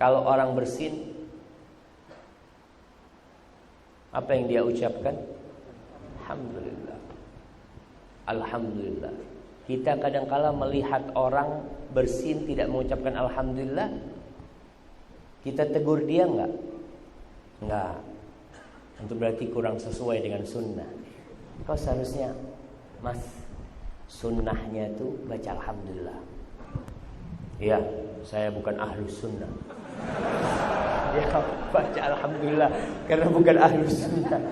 Kalau orang bersin, apa yang dia ucapkan? Alhamdulillah. Alhamdulillah. Kita kadang-kala melihat orang bersin tidak mengucapkan alhamdulillah, kita tegur dia enggak? Enggak. Itu berarti kurang sesuai dengan sunnah. Kau seharusnya, Mas, sunnahnya tuh baca alhamdulillah. Iya, saya bukan ahlus sunnah. Ya, baca alhamdulillah karena bukan ahlus sunnah.